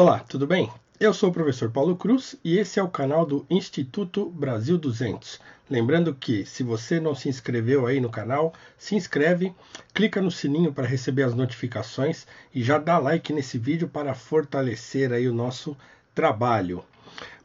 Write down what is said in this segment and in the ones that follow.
Olá, tudo bem? Eu sou o professor Paulo Cruz e esse é o canal do Instituto Brasil 200. Lembrando que, se você não se inscreveu aí no canal, se inscreve, clica no sininho para receber as notificações e já dá like nesse vídeo para fortalecer aí o nosso trabalho.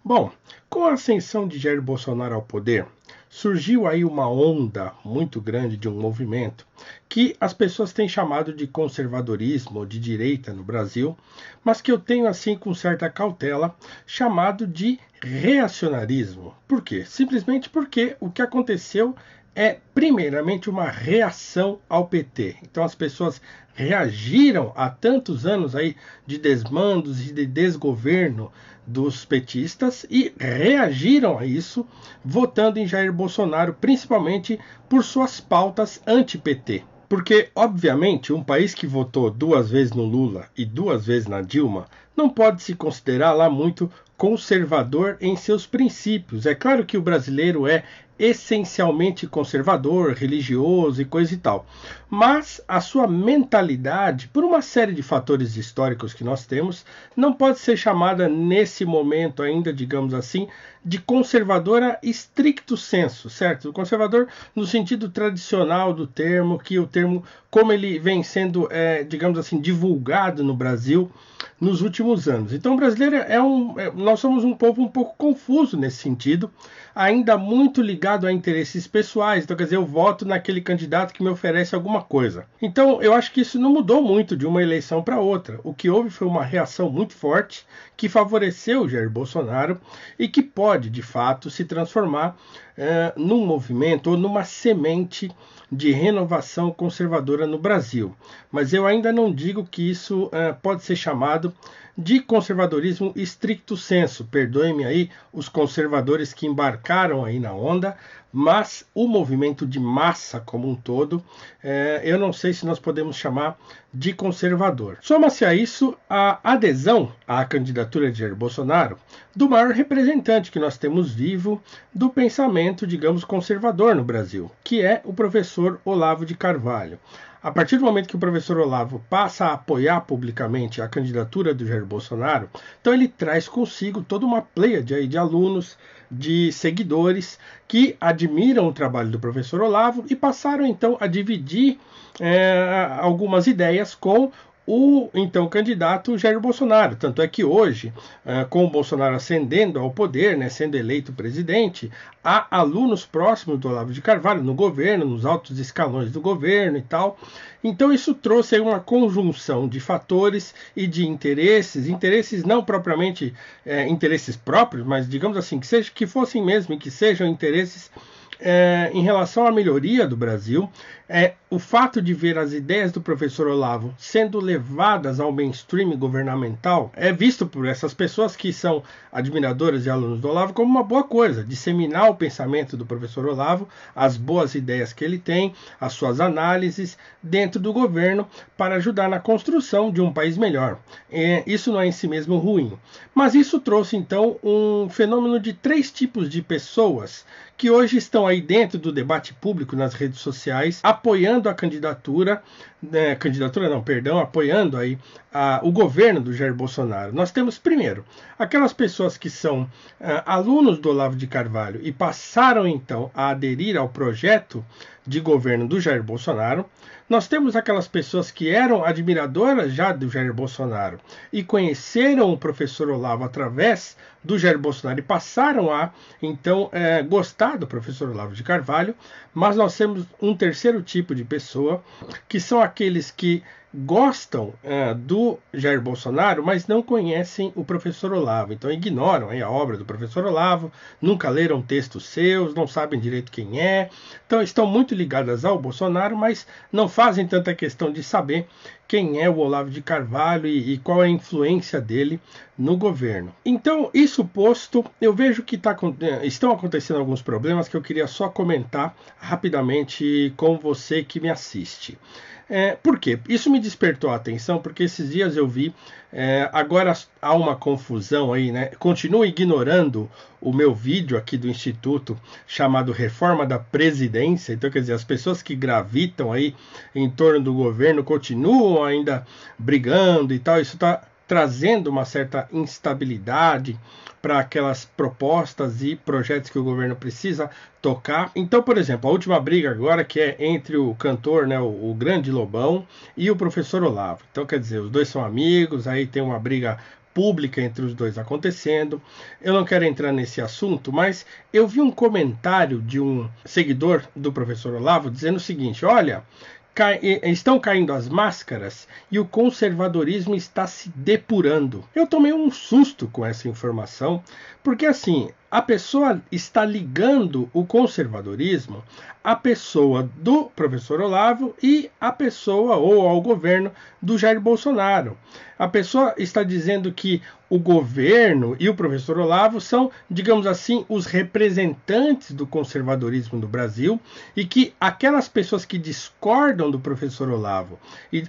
Bom, com a ascensão de Jair Bolsonaro ao poder, surgiu aí uma onda muito grande de um movimento que as pessoas têm chamado de conservadorismo ou de direita no Brasil, mas que eu tenho assim com certa cautela chamado de reacionarismo. Por quê? Simplesmente porque o que aconteceu é primeiramente uma reação ao PT. Então as pessoas reagiram a tantos anos aí de desmandos e de desgoverno dos petistas e reagiram a isso votando em Jair Bolsonaro, principalmente por suas pautas anti-PT. Porque, obviamente, um país que votou 2 vezes no Lula e 2 vezes na Dilma não pode se considerar lá muito conservador em seus princípios. É claro que o brasileiro é essencialmente conservador, religioso e coisa e tal. Mas a sua mentalidade, por uma série de fatores históricos que nós temos, não pode ser chamada nesse momento ainda, digamos assim, de conservadora stricto sensu, certo? Conservador no sentido tradicional do termo, que o termo, como ele vem sendo, digamos assim, divulgado no Brasil nos últimos anos. Então o brasileiro nós somos um povo um pouco confuso nesse sentido, ainda muito ligado a interesses pessoais. Então, quer dizer, eu voto naquele candidato que me oferece alguma coisa. Então, eu acho que isso não mudou muito de uma eleição para outra. O que houve foi uma reação muito forte que favoreceu o Jair Bolsonaro e que pode, de fato, se transformar num movimento ou numa semente de renovação conservadora no Brasil. Mas eu ainda não digo que isso pode ser chamado de conservadorismo stricto sensu. Perdoem-me aí os conservadores que embarcaram aí na onda, mas o movimento de massa como um todo, eu não sei se nós podemos chamar de conservador. Soma-se a isso a adesão à candidatura de Jair Bolsonaro do maior representante que nós temos vivo do pensamento, digamos, conservador no Brasil, que é o professor Olavo de Carvalho. A partir do momento que o professor Olavo passa a apoiar publicamente a candidatura do Jair Bolsonaro, então ele traz consigo toda uma pleiade aí de alunos, de seguidores que admiram o trabalho do professor Olavo e passaram então a dividir algumas ideias com o então candidato Jair Bolsonaro. Tanto é que hoje, com o Bolsonaro ascendendo ao poder, né, sendo eleito presidente, há alunos próximos do Olavo de Carvalho no governo, nos altos escalões do governo e tal. Então isso trouxe aí uma conjunção de fatores e de interesses não propriamente interesses próprios, mas digamos assim, que fossem mesmo e que sejam interesses em relação à melhoria do Brasil. O fato de ver as ideias do professor Olavo sendo levadas ao mainstream governamental é visto por essas pessoas que são admiradoras e alunos do Olavo como uma boa coisa, disseminar o pensamento do professor Olavo, as boas ideias que ele tem, as suas análises dentro do governo para ajudar na construção de um país melhor. Isso não é em si mesmo ruim, mas isso trouxe então um fenômeno de 3 tipos de pessoas que hoje estão aí dentro do debate público nas redes sociais, apoiando a apoiando aí o governo do Jair Bolsonaro. Nós temos, primeiro, aquelas pessoas que são alunos do Olavo de Carvalho e passaram então a aderir ao projeto de governo do Jair Bolsonaro. Nós temos aquelas pessoas que eram admiradoras já do Jair Bolsonaro e conheceram o professor Olavo através do Jair Bolsonaro e passaram a, então, gostar do professor Olavo de Carvalho. Mas nós temos um terceiro tipo de pessoa, que são aqueles que gostam do Jair Bolsonaro, mas não conhecem o professor Olavo. Então ignoram a obra do professor Olavo, nunca leram textos seus, não sabem direito quem é. Então estão muito ligadas ao Bolsonaro, mas não fazem tanta questão de saber quem é o Olavo de Carvalho e qual é a influência dele no governo. Então, isso posto, eu vejo que estão acontecendo alguns problemas que eu queria só comentar rapidamente com você que me assiste. Por quê? Isso me despertou a atenção porque esses dias eu vi, agora há uma confusão aí, né? Continuo ignorando o meu vídeo aqui do Instituto chamado Reforma da Presidência. Então, quer dizer, as pessoas que gravitam aí em torno do governo continuam ainda brigando e tal. Isso está trazendo uma certa instabilidade para aquelas propostas e projetos que o governo precisa tocar. Então, por exemplo, a última briga agora que é entre o cantor, né, o Grande Lobão, e o professor Olavo. Então, quer dizer, os dois são amigos, aí tem uma briga pública entre os dois acontecendo. Eu não quero entrar nesse assunto, mas eu vi um comentário de um seguidor do professor Olavo dizendo o seguinte: olha, estão caindo as máscaras e o conservadorismo está se depurando. Eu tomei um susto com essa informação, porque assim, a pessoa está ligando o conservadorismo à pessoa do professor Olavo e à pessoa ou ao governo do Jair Bolsonaro. A pessoa está dizendo que o governo e o professor Olavo são, digamos assim, os representantes do conservadorismo no Brasil e que aquelas pessoas que discordam do professor Olavo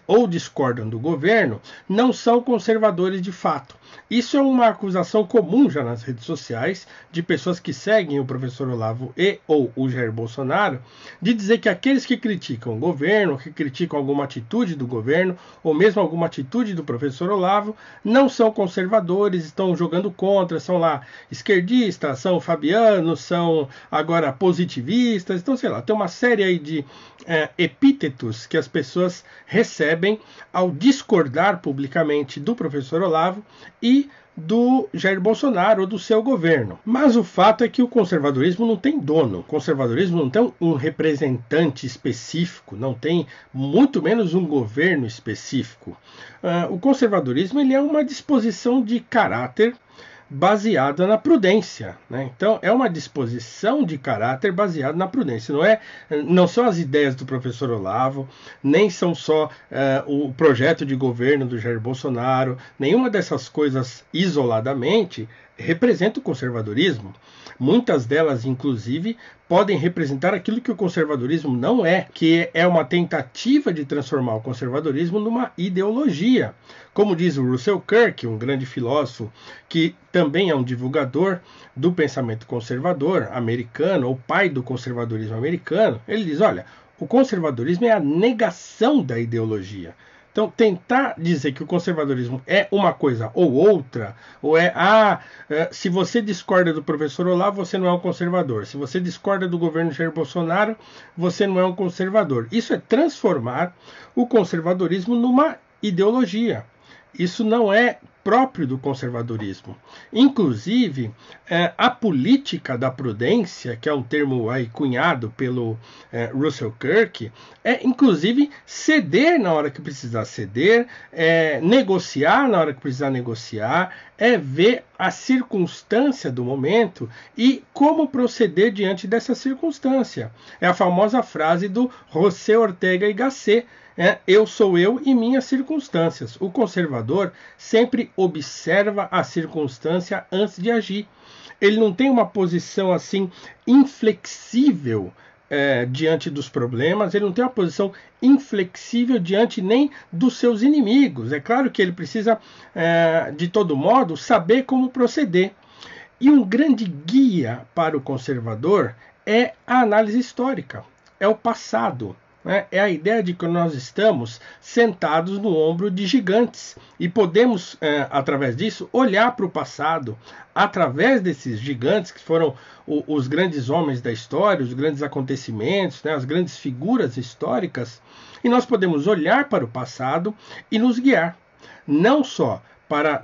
ou discordam do governo não são conservadores de fato. Isso é uma acusação comum já nas redes sociais de pessoas que seguem o professor Olavo e ou o Jair Bolsonaro, de dizer que aqueles que criticam o governo, que criticam alguma atitude do governo ou mesmo alguma atitude do professor Olavo, não são conservadores, estão jogando contra, são lá esquerdistas, são fabianos, são agora positivistas, então sei lá, tem uma série aí de epítetos que as pessoas recebem ao discordar publicamente do professor Olavo e do Jair Bolsonaro ou do seu governo. Mas o fato é que o conservadorismo não tem dono. O conservadorismo não tem um representante específico, não tem muito menos um governo específico. O conservadorismo ele é uma disposição de caráter baseada na prudência, né? Então é uma disposição de caráter baseada na prudência. Não são as ideias do professor Olavo, nem são só o projeto de governo do Jair Bolsonaro, nenhuma dessas coisas isoladamente representa o conservadorismo. Muitas delas, inclusive, podem representar aquilo que o conservadorismo não é, que é uma tentativa de transformar o conservadorismo numa ideologia. Como diz o Russell Kirk, um grande filósofo que também é um divulgador do pensamento conservador americano, ou pai do conservadorismo americano, ele diz, olha, o conservadorismo é a negação da ideologia. Então, tentar dizer que o conservadorismo é uma coisa ou outra, ou se você discorda do professor Olavo, você não é um conservador. Se você discorda do governo Jair Bolsonaro, você não é um conservador. Isso é transformar o conservadorismo numa ideologia. Isso não é próprio do conservadorismo. Inclusive, a política da prudência, que é um termo aí cunhado pelo Russell Kirk, é inclusive ceder na hora que precisar ceder, negociar na hora que precisar negociar, é ver a circunstância do momento e como proceder diante dessa circunstância. É a famosa frase do José Ortega y Gasset, eu sou eu e minhas circunstâncias. O conservador sempre observa a circunstância antes de agir. Ele não tem uma posição assim inflexível diante dos problemas, ele não tem uma posição inflexível diante nem dos seus inimigos. É claro que ele precisa, de todo modo, saber como proceder. E um grande guia para o conservador é a análise histórica, é o passado. É a ideia de que nós estamos sentados no ombro de gigantes e podemos, através disso, olhar para o passado, através desses gigantes que foram os grandes homens da história, os grandes acontecimentos, né, as grandes figuras históricas, e nós podemos olhar para o passado e nos guiar, não só para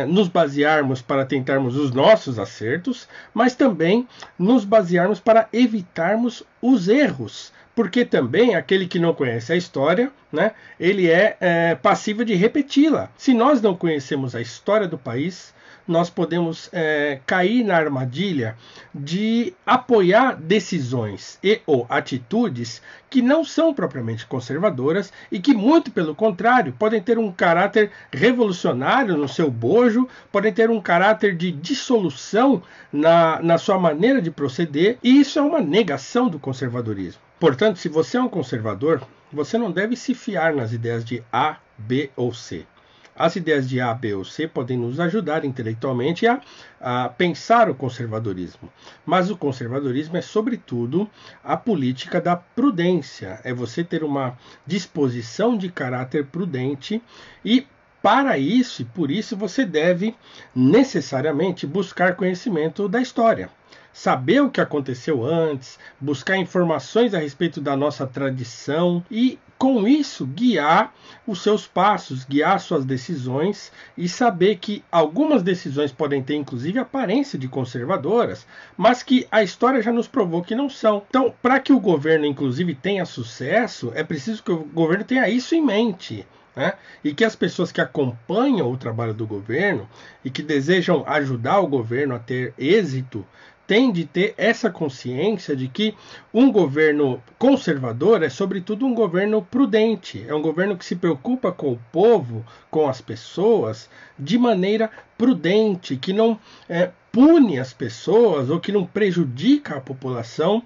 nos basearmos para tentarmos os nossos acertos, mas também nos basearmos para evitarmos os erros. Porque também aquele que não conhece a história, né, ele é passível de repeti-la. Se nós não conhecemos a história do país, nós podemos cair na armadilha de apoiar decisões e ou atitudes que não são propriamente conservadoras e que, muito pelo contrário, podem ter um caráter revolucionário no seu bojo, podem ter um caráter de dissolução na sua maneira de proceder, e isso é uma negação do conservadorismo. Portanto, se você é um conservador, você não deve se fiar nas ideias de A, B ou C. As ideias de A, B ou C podem nos ajudar intelectualmente a pensar o conservadorismo. Mas o conservadorismo é, sobretudo, a política da prudência. É você ter uma disposição de caráter prudente e Para isso e por isso você deve necessariamente buscar conhecimento da história. Saber o que aconteceu antes, buscar informações a respeito da nossa tradição e, com isso, guiar os seus passos, guiar suas decisões e saber que algumas decisões podem ter, inclusive, aparência de conservadoras, mas que a história já nos provou que não são. Então, para que o governo, inclusive, tenha sucesso, é preciso que o governo tenha isso em mente. Né? E que as pessoas que acompanham o trabalho do governo e que desejam ajudar o governo a ter êxito têm de ter essa consciência de que um governo conservador é, sobretudo, um governo prudente. É um governo que se preocupa com o povo, com as pessoas, de maneira prudente, que não pune as pessoas ou que não prejudica a população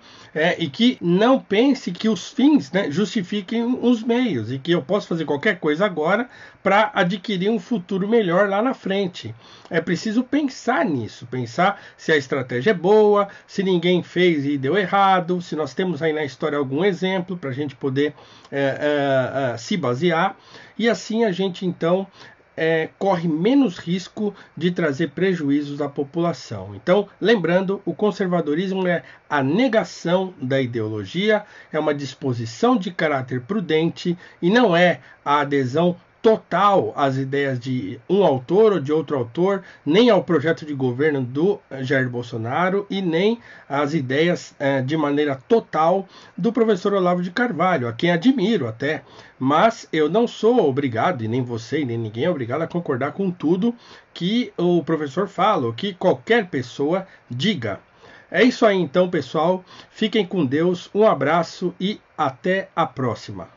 e que não pense que os fins justifiquem os meios e que eu posso fazer qualquer coisa agora para adquirir um futuro melhor lá na frente. É preciso pensar nisso, pensar se a estratégia é boa, se ninguém fez e deu errado, se nós temos aí na história algum exemplo para a gente poder se basear, e assim a gente então corre menos risco de trazer prejuízos à população. Então, lembrando, o conservadorismo é a negação da ideologia, é uma disposição de caráter prudente e não é a adesão total às ideias de um autor ou de outro autor, nem ao projeto de governo do Jair Bolsonaro e nem às ideias de maneira total do professor Olavo de Carvalho, a quem admiro até, mas eu não sou obrigado, e nem você e nem ninguém é obrigado a concordar com tudo que o professor fala, ou que qualquer pessoa diga. É isso aí então, pessoal. Fiquem com Deus, um abraço e até a próxima.